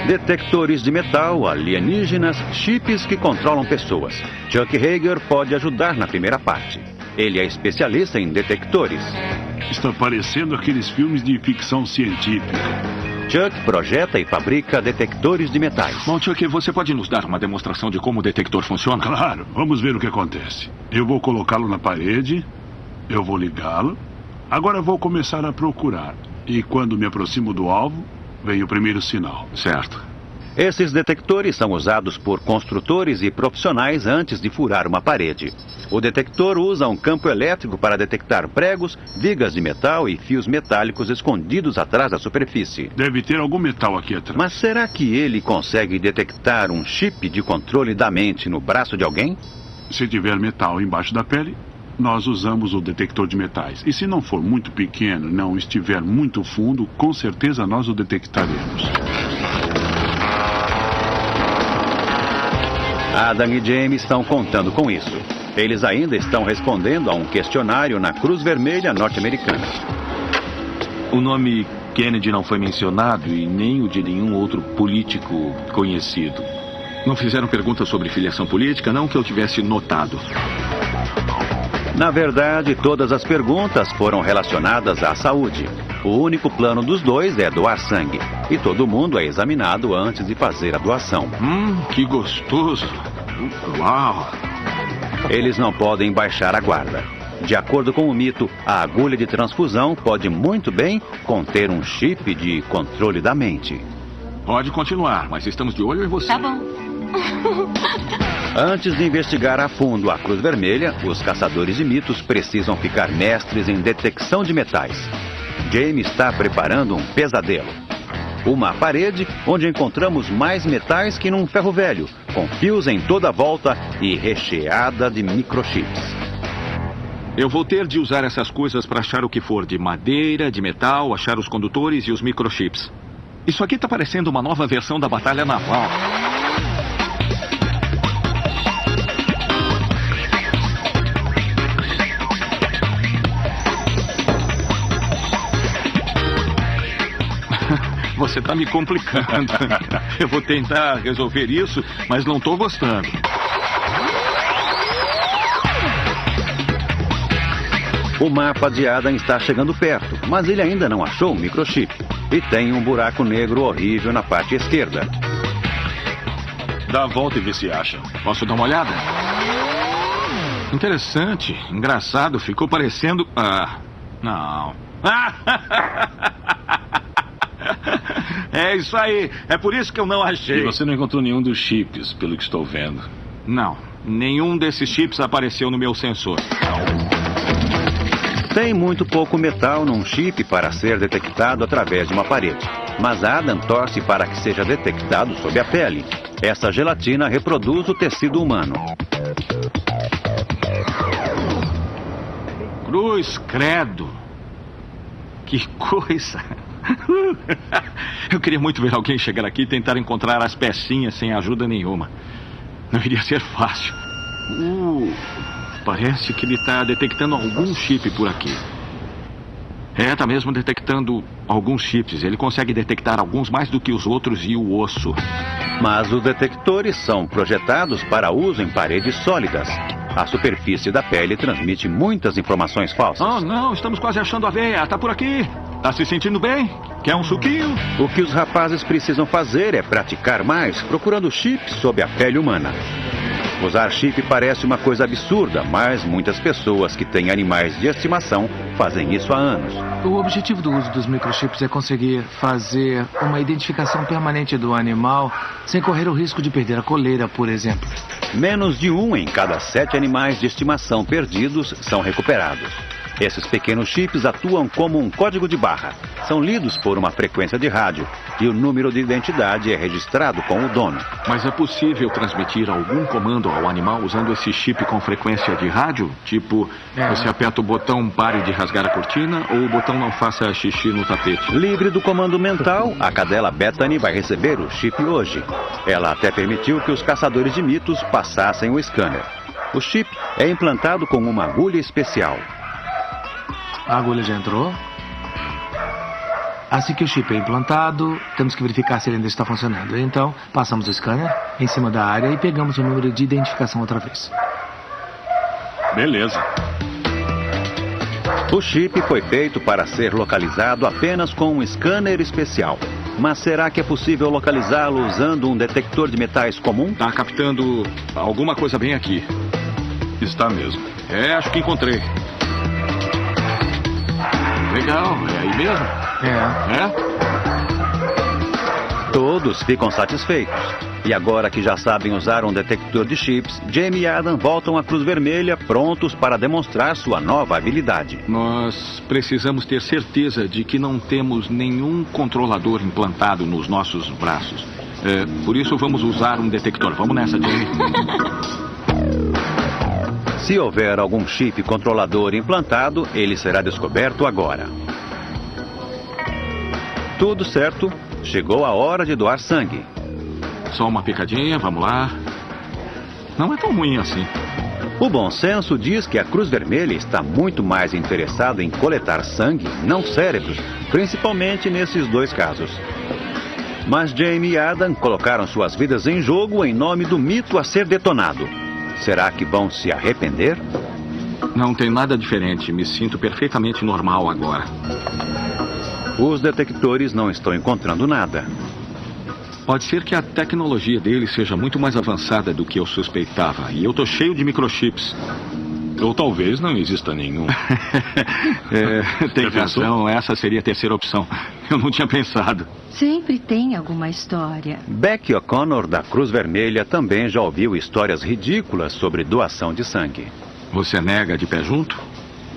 [SPEAKER 1] Detectores de metal, alienígenas, chips que controlam pessoas. Chuck Hager pode ajudar na primeira parte. Ele é especialista em detectores.
[SPEAKER 9] Está parecendo aqueles filmes de ficção científica.
[SPEAKER 1] Chuck projeta e fabrica detectores de metais.
[SPEAKER 4] Bom, Chuck, você pode nos dar uma demonstração de como o detector funciona?
[SPEAKER 9] Claro, vamos ver o que acontece. Eu vou colocá-lo na parede, eu vou ligá-lo. Agora vou começar a procurar. E quando me aproximo do alvo, vem o primeiro sinal.
[SPEAKER 4] Certo.
[SPEAKER 1] Esses detectores são usados por construtores e profissionais antes de furar uma parede. O detector usa um campo elétrico para detectar pregos, vigas de metal e fios metálicos escondidos atrás da superfície.
[SPEAKER 9] Deve ter algum metal aqui atrás.
[SPEAKER 1] Mas será que ele consegue detectar um chip de controle da mente no braço de alguém?
[SPEAKER 9] Se tiver metal embaixo da pele, nós usamos o detector de metais. E se não for muito pequeno, não estiver muito fundo, com certeza nós o detectaremos.
[SPEAKER 1] Adam e Jamie estão contando com isso. Eles ainda estão respondendo a um questionário na Cruz Vermelha norte-americana.
[SPEAKER 4] O nome Kennedy não foi mencionado e nem o de nenhum outro político conhecido. Não fizeram perguntas sobre filiação política, não que eu tivesse notado.
[SPEAKER 1] Na verdade, todas as perguntas foram relacionadas à saúde. O único plano dos dois é doar sangue. E todo mundo é examinado antes de fazer a doação.
[SPEAKER 4] Que gostoso. Uau!
[SPEAKER 1] Eles não podem baixar a guarda. De acordo com o mito, a agulha de transfusão pode muito bem conter um chip de controle da mente.
[SPEAKER 4] Pode continuar, mas estamos de olho em você.
[SPEAKER 5] Tá bom.
[SPEAKER 1] Antes de investigar a fundo a Cruz Vermelha, os caçadores de mitos precisam ficar mestres em detecção de metais. Jamie está preparando um pesadelo. Uma parede onde encontramos mais metais que num ferro velho, com fios em toda a volta e recheada de microchips.
[SPEAKER 4] Eu vou ter de usar essas coisas para achar o que for de madeira, de metal, achar os condutores e os microchips. Isso aqui está parecendo uma nova versão da batalha naval. Você está me complicando. Eu vou tentar resolver isso, mas não estou gostando.
[SPEAKER 1] O mapa de Adam está chegando perto, mas ele ainda não achou o microchip. E tem um buraco negro horrível na parte esquerda.
[SPEAKER 2] Dá a volta e vê se acha.
[SPEAKER 4] Posso dar uma olhada? Interessante, engraçado, ficou parecendo... não. É isso aí, é por isso que eu não achei.
[SPEAKER 2] E você não encontrou nenhum dos chips, pelo que estou vendo.
[SPEAKER 4] Não, nenhum desses chips apareceu no meu sensor.
[SPEAKER 1] Tem muito pouco metal num chip para ser detectado através de uma parede. Mas Adam torce para que seja detectado sob a pele. Essa gelatina reproduz o tecido humano.
[SPEAKER 4] Cruz, credo. Que coisa. Eu queria muito ver alguém chegar aqui e tentar encontrar as pecinhas sem ajuda nenhuma. Não iria ser fácil. Parece que ele está detectando algum chip por aqui. Está mesmo detectando alguns chips. Ele consegue detectar alguns mais do que os outros e o osso.
[SPEAKER 1] Mas os detectores são projetados para uso em paredes sólidas. A superfície da pele transmite muitas informações falsas.
[SPEAKER 4] Oh, não, estamos quase achando a veia. Tá por aqui. Tá se sentindo bem? Quer um suquinho?
[SPEAKER 1] O que os rapazes precisam fazer é praticar mais, procurando chips sob a pele humana. Usar chip parece uma coisa absurda, mas muitas pessoas que têm animais de estimação fazem isso há anos.
[SPEAKER 11] O objetivo do uso dos microchips é conseguir fazer uma identificação permanente do animal sem correr o risco de perder a coleira, por exemplo.
[SPEAKER 1] Menos de 1 em cada 7 animais de estimação perdidos são recuperados. Esses pequenos chips atuam como um código de barra. São lidos por uma frequência de rádio e o número de identidade é registrado com o dono.
[SPEAKER 4] Mas é possível transmitir algum comando ao animal usando esse chip com frequência de rádio? Tipo, você aperta o botão pare de rasgar a cortina ou o botão não faça xixi no tapete?
[SPEAKER 1] Livre do comando mental, a cadela Bethany vai receber o chip hoje. Ela até permitiu que os caçadores de mitos passassem o scanner. O chip é implantado com uma agulha especial.
[SPEAKER 11] A agulha já entrou. Assim que o chip é implantado, temos que verificar se ele ainda está funcionando. Então, passamos o scanner em cima da área e pegamos o número de identificação outra vez.
[SPEAKER 9] Beleza.
[SPEAKER 1] O chip foi feito para ser localizado apenas com um scanner especial. Mas será que é possível localizá-lo usando um detector de metais comum?
[SPEAKER 4] Tá captando alguma coisa bem aqui.
[SPEAKER 9] Está mesmo.
[SPEAKER 4] Acho que encontrei. Legal, é aí mesmo?
[SPEAKER 1] Todos ficam satisfeitos. E agora que já sabem usar um detector de chips, Jamie e Adam voltam à Cruz Vermelha prontos para demonstrar sua nova habilidade.
[SPEAKER 4] Nós precisamos ter certeza de que não temos nenhum controlador implantado nos nossos braços. Por isso vamos usar um detector. Vamos nessa, Jamie.
[SPEAKER 1] Se houver algum chip controlador implantado, ele será descoberto agora. Tudo certo, chegou a hora de doar sangue.
[SPEAKER 4] Só uma picadinha, vamos lá. Não é tão ruim assim.
[SPEAKER 1] O bom senso diz que a Cruz Vermelha está muito mais interessada em coletar sangue, não cérebros, principalmente nesses dois casos. Mas Jamie e Adam colocaram suas vidas em jogo em nome do mito a ser detonado. Será que vão se arrepender?
[SPEAKER 4] Não tem nada diferente. Me sinto perfeitamente normal agora.
[SPEAKER 1] Os detectores não estão encontrando nada.
[SPEAKER 4] Pode ser que a tecnologia deles seja muito mais avançada do que eu suspeitava. E eu tô cheio de microchips.
[SPEAKER 2] Ou talvez não exista nenhum.
[SPEAKER 4] Tem razão. Essa seria a terceira opção. Eu não tinha pensado.
[SPEAKER 5] Sempre tem alguma história.
[SPEAKER 1] Becky O'Connor, da Cruz Vermelha, também já ouviu histórias ridículas sobre doação de sangue.
[SPEAKER 4] Você nega de pé junto?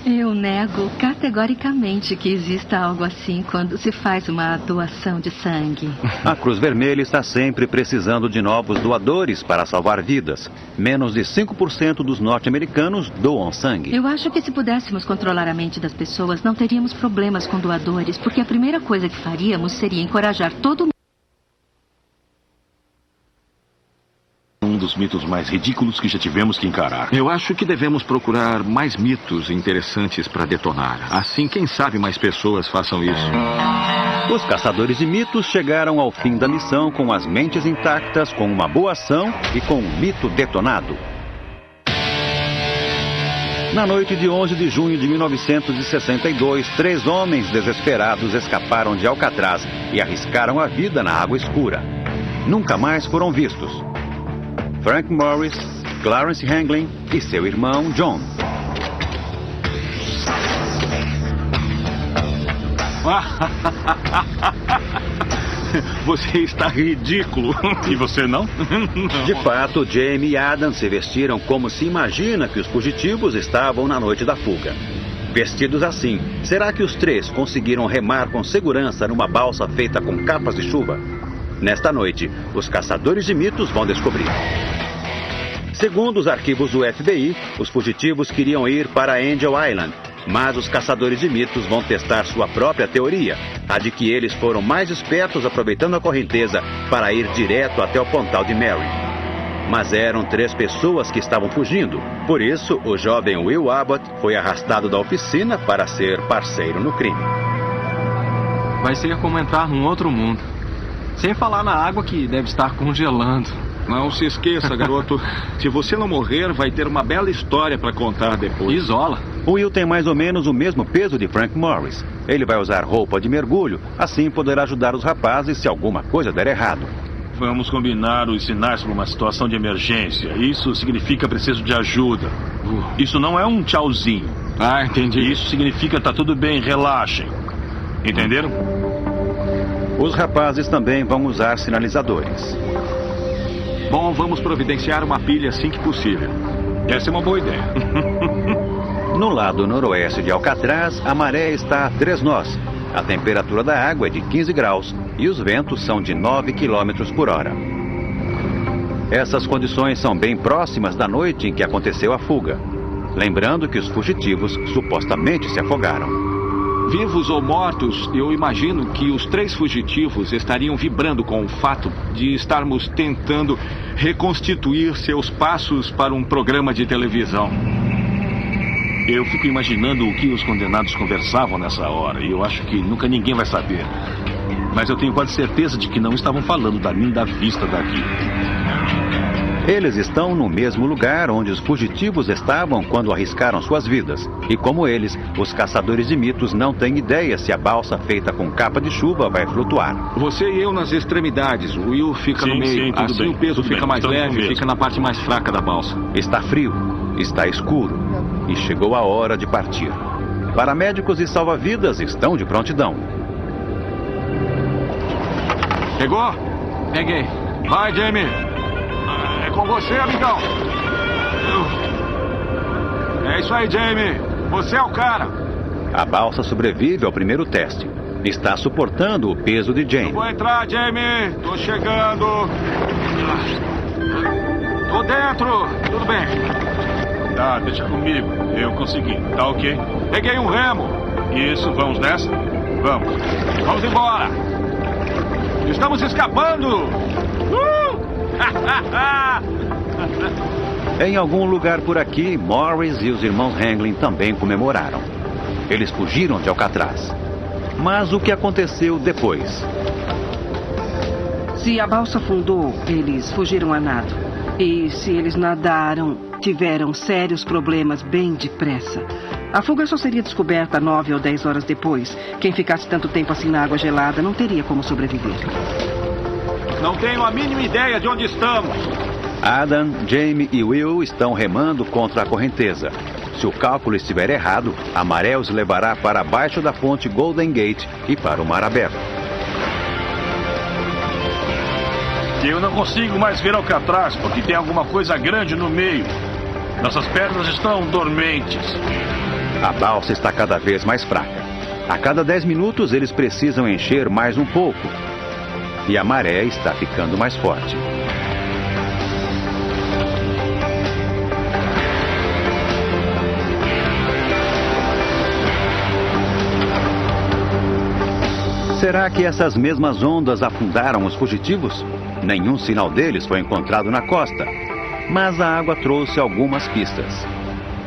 [SPEAKER 5] Eu nego categoricamente que exista algo assim quando se faz uma doação de sangue.
[SPEAKER 1] A Cruz Vermelha está sempre precisando de novos doadores para salvar vidas. Menos de 5% dos norte-americanos doam sangue.
[SPEAKER 5] Eu acho que se pudéssemos controlar a mente das pessoas, não teríamos problemas com doadores, porque a primeira coisa que faríamos seria encorajar todo mundo.
[SPEAKER 2] Um dos mitos mais ridículos que já tivemos que encarar.
[SPEAKER 4] Eu acho que devemos procurar mais mitos interessantes para detonar. Assim, quem sabe mais pessoas façam isso.
[SPEAKER 1] Os caçadores de mitos chegaram ao fim da missão com as mentes intactas, com uma boa ação e com um mito detonado. Na noite de 11 de junho de 1962, 3 homens desesperados escaparam de Alcatraz e arriscaram a vida na água escura. Nunca mais foram vistos. Frank Morris, Clarence Hanglin e seu irmão John.
[SPEAKER 4] Você está ridículo.
[SPEAKER 2] E você não?
[SPEAKER 1] De fato, Jamie e Adam se vestiram como se imagina que os fugitivos estavam na noite da fuga. Vestidos assim, será que os três conseguiram remar com segurança numa balsa feita com capas de chuva? Nesta noite, os caçadores de mitos vão descobrir. Segundo os arquivos do FBI, os fugitivos queriam ir para Angel Island, mas os caçadores de mitos vão testar sua própria teoria, a de que eles foram mais espertos aproveitando a correnteza para ir direto até o pontal de Mary. Mas eram 3 pessoas que estavam fugindo, por isso o jovem Will Abbott foi arrastado da oficina para ser parceiro no crime.
[SPEAKER 12] Vai ser como entrar num outro mundo, sem falar na água que deve estar congelando.
[SPEAKER 4] Não se esqueça, garoto. Se você não morrer, vai ter uma bela história para contar depois.
[SPEAKER 12] Isola.
[SPEAKER 1] O Will tem mais ou menos o mesmo peso de Frank Morris. Ele vai usar roupa de mergulho, assim poderá ajudar os rapazes se alguma coisa der errado.
[SPEAKER 2] Vamos combinar os sinais para uma situação de emergência. Isso significa preciso de ajuda. Isso não é um tchauzinho.
[SPEAKER 12] Ah, entendi.
[SPEAKER 2] Isso significa tá tudo bem, relaxem. Entenderam?
[SPEAKER 1] Os rapazes também vão usar sinalizadores.
[SPEAKER 4] Bom, vamos providenciar uma pilha assim que possível.
[SPEAKER 2] Essa é uma boa ideia.
[SPEAKER 1] No lado noroeste de Alcatraz, a maré está a 3 nós. A temperatura da água é de 15 graus e os ventos são de 9 km por hora. Essas condições são bem próximas da noite em que aconteceu a fuga. Lembrando que os fugitivos supostamente se afogaram.
[SPEAKER 4] Vivos ou mortos, eu imagino que os 3 fugitivos estariam vibrando com o fato de estarmos tentando reconstituir seus passos para um programa de televisão.
[SPEAKER 2] Eu fico imaginando o que os condenados conversavam nessa hora e eu acho que nunca ninguém vai saber. Mas eu tenho quase certeza de que não estavam falando da linda vista daqui.
[SPEAKER 1] Eles estão no mesmo lugar onde os fugitivos estavam quando arriscaram suas vidas. E como eles, os caçadores de mitos não têm ideia se a balsa feita com capa de chuva vai flutuar.
[SPEAKER 4] Você e eu nas extremidades. O Will fica no meio. Assim bem, o peso fica mais leve e fica na parte mais fraca da balsa.
[SPEAKER 1] Está frio, está escuro e chegou a hora de partir. Paramédicos e salva-vidas estão de prontidão.
[SPEAKER 4] Pegou?
[SPEAKER 12] Peguei.
[SPEAKER 4] Vai, Jamie. É com você, amigão. É isso aí, Jamie. Você é o cara.
[SPEAKER 1] A balsa sobrevive ao primeiro teste. Está suportando o peso de Jamie.
[SPEAKER 4] Vou entrar, Jamie. Tô chegando. Tô dentro. Tudo bem.
[SPEAKER 2] Tá, deixa comigo. Eu consegui. Tá ok?
[SPEAKER 4] Peguei um remo.
[SPEAKER 2] Isso, vamos nessa? Vamos.
[SPEAKER 4] Vamos embora. Estamos escapando.
[SPEAKER 1] Em algum lugar por aqui, Morris e os irmãos Hanglin também comemoraram. Eles fugiram de Alcatraz. Mas o que aconteceu depois?
[SPEAKER 6] Se a balsa afundou, eles fugiram a nado. E se eles nadaram, tiveram sérios problemas bem depressa. A fuga só seria descoberta 9 ou 10 horas depois. Quem ficasse tanto tempo assim na água gelada não teria como sobreviver.
[SPEAKER 4] Não tenho a mínima ideia de onde estamos.
[SPEAKER 1] Adam, Jamie e Will estão remando contra a correnteza. Se o cálculo estiver errado, a maré os levará para baixo da ponte Golden Gate e para o mar aberto.
[SPEAKER 2] Eu não consigo mais ver Alcatraz porque tem alguma coisa grande no meio. Nossas pernas estão dormentes.
[SPEAKER 1] A balsa está cada vez mais fraca. A cada 10 minutos eles precisam encher mais um pouco. E a maré está ficando mais forte. Será que essas mesmas ondas afundaram os fugitivos? Nenhum sinal deles foi encontrado na costa. Mas a água trouxe algumas pistas.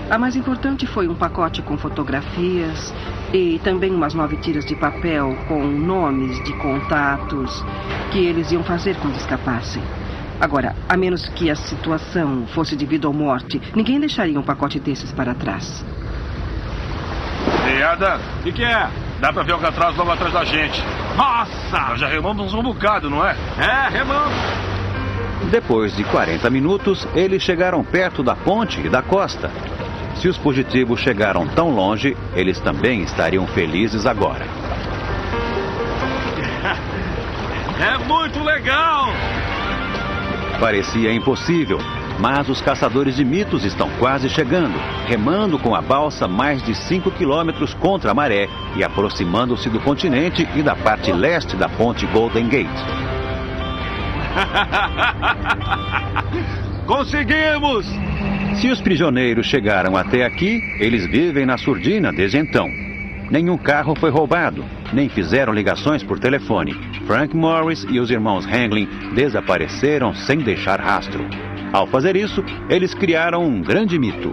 [SPEAKER 6] A mais importante foi um pacote com fotografias e também umas 9 tiras de papel com nomes de contatos que eles iam fazer quando escapassem. Agora, a menos que a situação fosse de vida ou morte, ninguém deixaria um pacote desses para trás.
[SPEAKER 2] Ei, Adam,
[SPEAKER 4] O que é?
[SPEAKER 2] dá pra ver Alcatraz logo atrás da gente.
[SPEAKER 4] Nossa!
[SPEAKER 2] Nós já remamos um bocado, não é?
[SPEAKER 4] É, remamos.
[SPEAKER 1] Depois de 40 minutos, eles chegaram perto da ponte e da costa. Se os fugitivos chegaram tão longe, eles também estariam felizes agora.
[SPEAKER 4] muito legal!
[SPEAKER 1] Parecia impossível, mas os caçadores de mitos estão quase chegando, remando com a balsa mais de 5 quilômetros contra a maré e aproximando-se do continente e da parte leste da ponte Golden Gate.
[SPEAKER 4] Conseguimos!
[SPEAKER 1] Se os prisioneiros chegaram até aqui, eles vivem na surdina desde então. Nenhum carro foi roubado, nem fizeram ligações por telefone. Frank Morris e os irmãos Hangling desapareceram sem deixar rastro. Ao fazer isso, eles criaram um grande mito.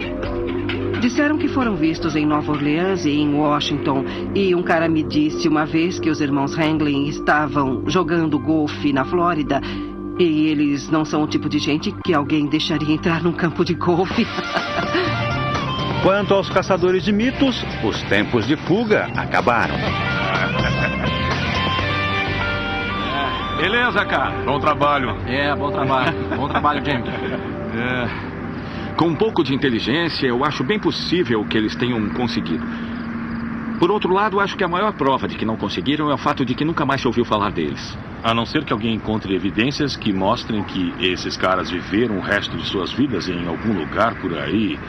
[SPEAKER 6] Disseram que foram vistos em Nova Orleans e em Washington. E um cara me disse uma vez que os irmãos Hangling estavam jogando golfe na Flórida. E eles não são o tipo de gente que alguém deixaria entrar num campo de golfe.
[SPEAKER 1] Quanto aos caçadores de mitos, os tempos de fuga acabaram.
[SPEAKER 4] Beleza, cara.
[SPEAKER 12] Bom trabalho.
[SPEAKER 4] Bom trabalho. Bom trabalho, James. Com um pouco de inteligência, eu acho bem possível que eles tenham conseguido. Por outro lado, acho que a maior prova de que não conseguiram é o fato de que nunca mais se ouviu falar deles.
[SPEAKER 2] A não ser que alguém encontre evidências que mostrem que esses caras viveram o resto de suas vidas em algum lugar por aí.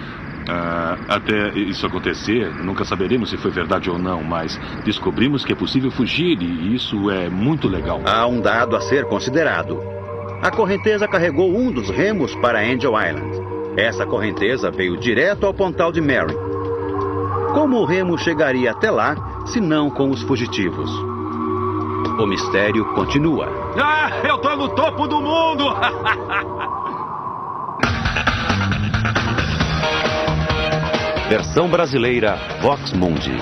[SPEAKER 2] Até isso acontecer, nunca saberemos se foi verdade ou não, mas descobrimos que é possível fugir e isso é muito legal.
[SPEAKER 1] Há um dado a ser considerado. A correnteza carregou um dos remos para Angel Island. Essa correnteza veio direto ao pontal de Mary. Como o remo chegaria até lá, se não com os fugitivos? O mistério continua.
[SPEAKER 4] Eu tô no topo do mundo!
[SPEAKER 1] Versão brasileira Vox Mundi.